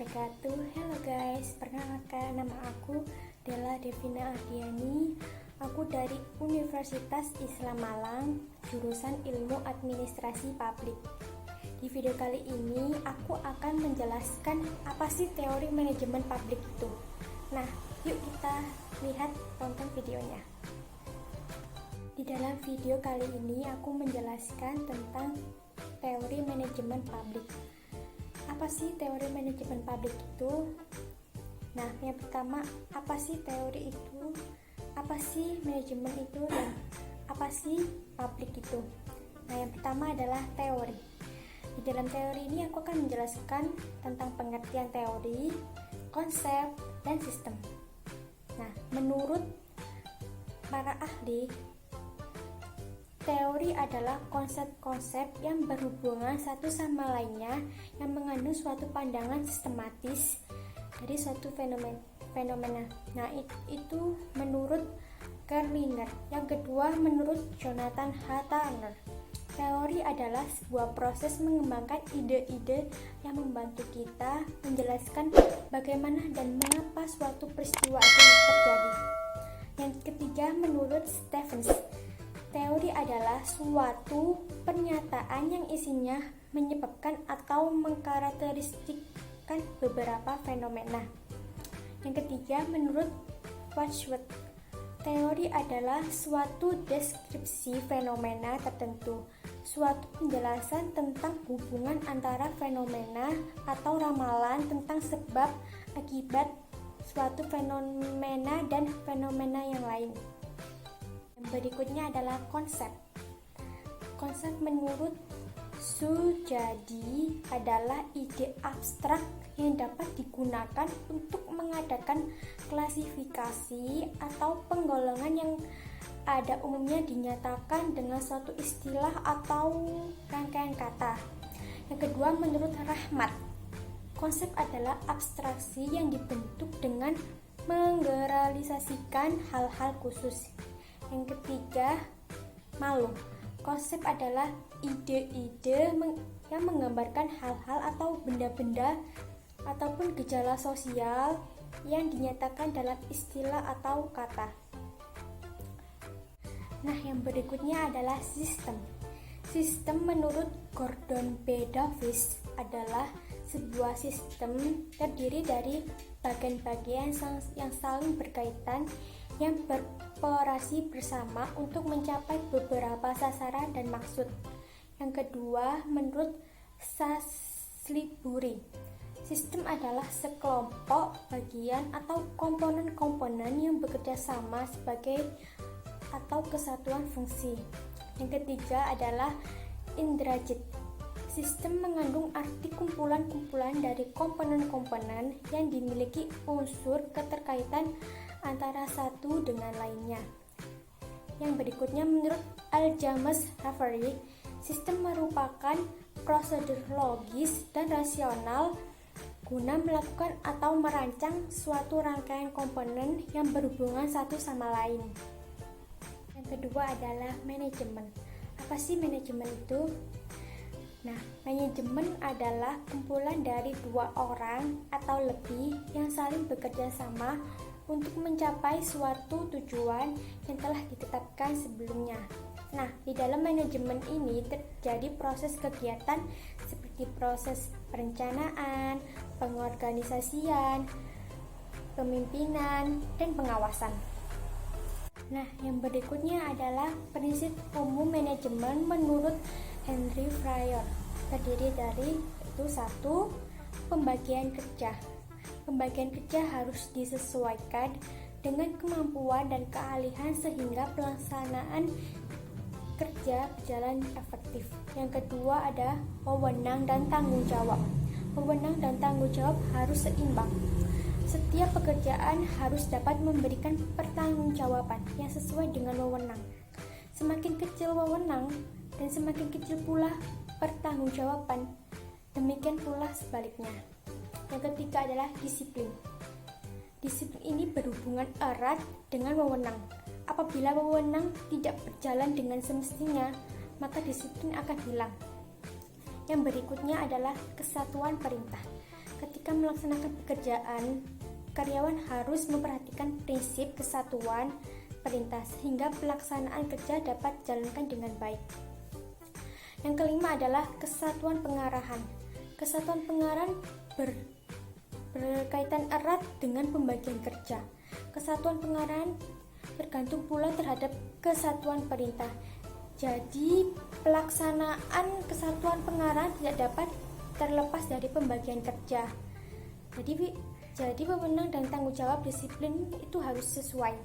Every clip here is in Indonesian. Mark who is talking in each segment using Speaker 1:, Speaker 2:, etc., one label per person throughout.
Speaker 1: wabarakatuh. Halo guys, perkenalkan nama aku Della Devina Ardiani. Aku dari Universitas Islam Malang, jurusan Ilmu Administrasi Publik. Di video kali ini aku akan menjelaskan apa sih teori manajemen publik itu. Nah, yuk kita lihat tonton videonya. Di dalam video kali ini aku menjelaskan tentang teori manajemen publik. Apa sih teori manajemen publik itu? Nah, yang pertama, apa sih teori itu? Apa sih manajemen itu? Dan apa sih publik itu? Nah, yang pertama adalah teori. Di dalam teori ini aku akan menjelaskan tentang pengertian teori, konsep, dan sistem. Nah, menurut para ahli, teori adalah konsep-konsep yang berhubungan satu sama lainnya yang mengandung suatu pandangan sistematis dari suatu fenomena. Nah, itu menurut Karl Linder. Yang kedua, menurut Jonathan H. Turner, teori adalah sebuah proses mengembangkan ide-ide yang membantu kita menjelaskan bagaimana dan mengapa suatu peristiwa itu terjadi. Yang ketiga, menurut Stephens, teori adalah suatu pernyataan yang isinya menyebabkan atau mengkarakteristikkan beberapa fenomena. Yang ketiga, menurut Wadsworth, teori adalah suatu deskripsi fenomena tertentu, suatu penjelasan tentang hubungan antara fenomena atau ramalan tentang sebab akibat suatu fenomena dan fenomena yang lain. Berikutnya adalah konsep. Konsep menurut Sujadi adalah ide abstrak yang dapat digunakan untuk mengadakan klasifikasi atau penggolongan yang ada umumnya dinyatakan dengan suatu istilah atau rangkaian kata. Yang kedua, menurut Rahmat, konsep adalah abstraksi yang dibentuk dengan menggeneralisasikan hal-hal khusus. Yang ketiga, Malung, konsep adalah ide-ide yang menggambarkan hal-hal atau benda-benda ataupun gejala sosial yang dinyatakan dalam istilah atau kata. Nah, yang berikutnya adalah sistem. Sistem menurut Gordon B. Davis adalah sebuah sistem terdiri dari bagian-bagian yang saling berkaitan yang beroperasi bersama untuk mencapai beberapa sasaran dan maksud. Yang kedua, menurut Salisbury, sistem adalah sekelompok bagian atau komponen-komponen yang bekerja sama sebagai atau kesatuan fungsi. Yang ketiga adalah Indrajit. Sistem mengandung arti kumpulan-kumpulan dari komponen-komponen yang dimiliki unsur keterkaitan antara satu dengan lainnya. Yang berikutnya, menurut Al-James Rafferty, sistem merupakan prosedur logis dan rasional guna melakukan atau merancang suatu rangkaian komponen yang berhubungan satu sama lain. Yang kedua adalah manajemen. Apa sih manajemen itu? Nah, manajemen adalah kumpulan dari dua orang atau lebih yang saling bekerja sama untuk mencapai suatu tujuan yang telah ditetapkan sebelumnya. Nah, di dalam manajemen ini terjadi proses kegiatan seperti proses perencanaan, pengorganisasian, pemimpinan, dan pengawasan. Nah, yang berikutnya adalah prinsip umum manajemen menurut Henry Fryer. Terdiri dari satu, pembagian kerja. Pembagian kerja harus disesuaikan dengan kemampuan dan keahlian sehingga pelaksanaan kerja berjalan efektif. Yang kedua ada wewenang dan tanggung jawab. Wewenang dan tanggung jawab harus seimbang. Setiap pekerjaan harus dapat memberikan pertanggungjawaban yang sesuai dengan wewenang. Semakin kecil wewenang dan semakin kecil pula pertanggungjawaban. Demikian pula sebaliknya. Yang ketiga adalah disiplin. Disiplin ini berhubungan erat dengan wewenang. Apabila wewenang tidak berjalan dengan semestinya, maka disiplin akan hilang. Yang berikutnya adalah kesatuan perintah. Ketika ketika melaksanakan pekerjaan, karyawan harus memperhatikan prinsip kesatuan perintah sehingga pelaksanaan kerja dapat dijalankan dengan baik. Yang kelima adalah kesatuan pengarahan. Kesatuan pengarahan berkaitan erat dengan pembagian kerja. Kesatuan pengarahan tergantung pula terhadap kesatuan perintah. Jadi, pelaksanaan kesatuan pengarahan tidak dapat terlepas dari pembagian kerja. Jadi wewenang dan tanggung jawab disiplin itu harus sesuai.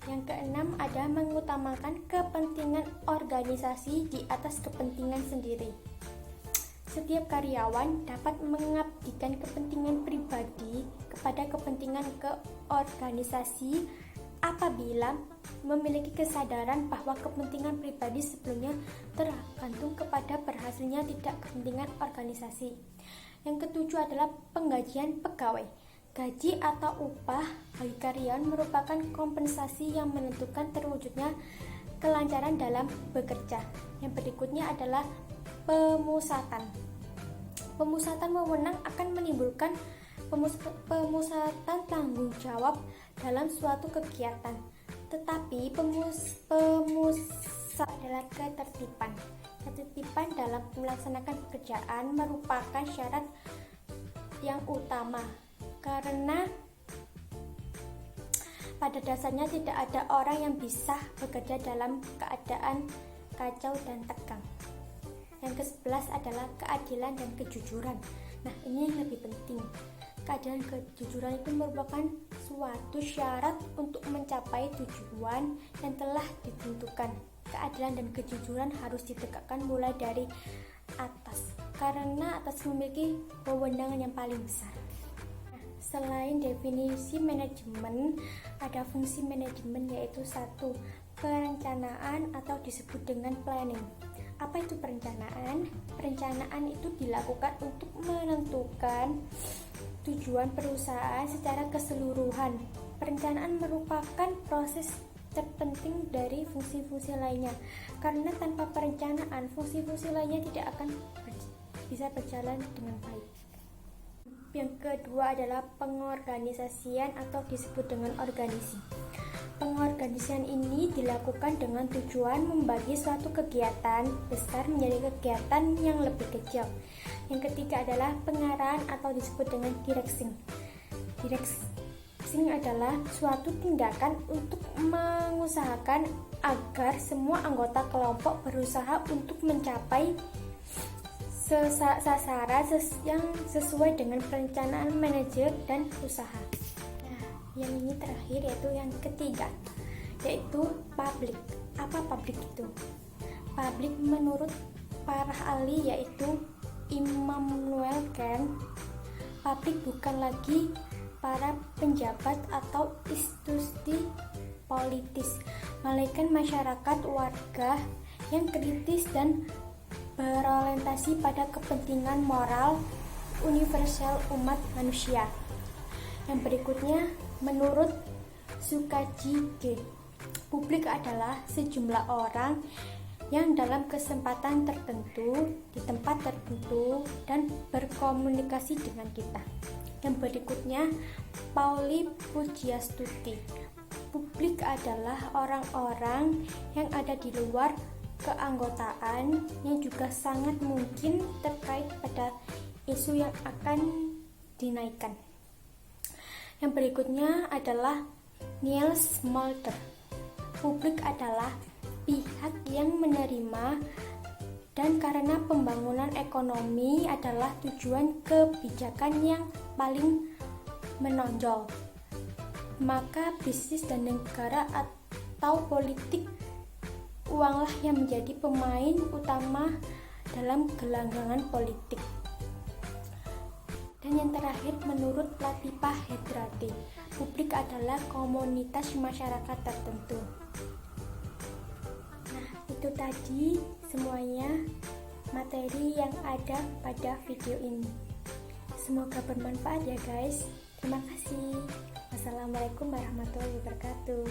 Speaker 1: Yang keenam ada mengutamakan kepentingan organisasi di atas kepentingan sendiri. Setiap karyawan dapat mengabdikan kepentingan pribadi kepada kepentingan keorganisasi apabila memiliki kesadaran bahwa kepentingan pribadi sebelumnya tergantung kepada berhasilnya tidak kepentingan organisasi. Yang ketujuh adalah penggajian pegawai. Gaji atau upah bagi karyawan merupakan kompensasi yang menentukan terwujudnya kelancaran dalam bekerja. Yang berikutnya adalah pemusatan. Pemusatan wewenang akan menimbulkan pemusatan tanggung jawab dalam suatu kegiatan. Tetapi pemusat adalah ketertiban. Ketertiban dalam melaksanakan pekerjaan merupakan syarat yang utama karena pada dasarnya tidak ada orang yang bisa bekerja dalam keadaan kacau dan tegang. Yang ke-11 adalah keadilan dan kejujuran. Nah, ini yang lebih penting. Keadilan dan kejujuran itu merupakan suatu syarat untuk mencapai tujuan yang telah ditentukan. Keadilan dan kejujuran harus ditegakkan mulai dari atas, karena atas memiliki wewenang yang paling besar. Nah, selain definisi manajemen, ada fungsi manajemen yaitu 1. Perencanaan atau disebut dengan planning. Apa itu perencanaan? Perencanaan itu dilakukan untuk menentukan tujuan perusahaan secara keseluruhan. Perencanaan merupakan proses terpenting dari fungsi-fungsi lainnya, karena tanpa perencanaan fungsi-fungsi lainnya tidak akan bisa berjalan dengan baik. Yang kedua adalah pengorganisasian atau disebut dengan organisasi. Pengorganisasian ini dilakukan dengan tujuan membagi suatu kegiatan besar menjadi kegiatan yang lebih kecil. Yang ketiga adalah pengarahan atau disebut dengan directing. Directing adalah suatu tindakan untuk mengusahakan agar semua anggota kelompok berusaha untuk mencapai sasaran yang sesuai dengan perencanaan manajer dan usaha. Yang ini terakhir yaitu yang ketiga, yaitu publik. Apa publik itu? Publik menurut para ahli yaitu Immanuel Kant, publik bukan lagi para penjabat atau institusi politis, melainkan masyarakat warga yang kritis dan berorientasi pada kepentingan moral universal umat manusia. Yang berikutnya, menurut Sukaji G, publik adalah sejumlah orang yang dalam kesempatan tertentu, di tempat tertentu, dan berkomunikasi dengan kita. Yang berikutnya, Pauli Pujiastuti, publik adalah orang-orang yang ada di luar keanggotaan yang juga sangat mungkin terkait pada isu yang akan dinaikkan. Yang berikutnya adalah Niels Mulder. Publik adalah pihak yang menerima dan karena pembangunan ekonomi adalah tujuan kebijakan yang paling menonjol, maka bisnis dan negara atau politik uanglah yang menjadi pemain utama dalam gelanggangan politik. Dan yang terakhir, menurut Latifah Hedrati, publik adalah komunitas masyarakat tertentu. Nah, itu tadi semuanya materi yang ada pada video ini. Semoga bermanfaat ya guys. Terima kasih. Wassalamualaikum warahmatullahi wabarakatuh.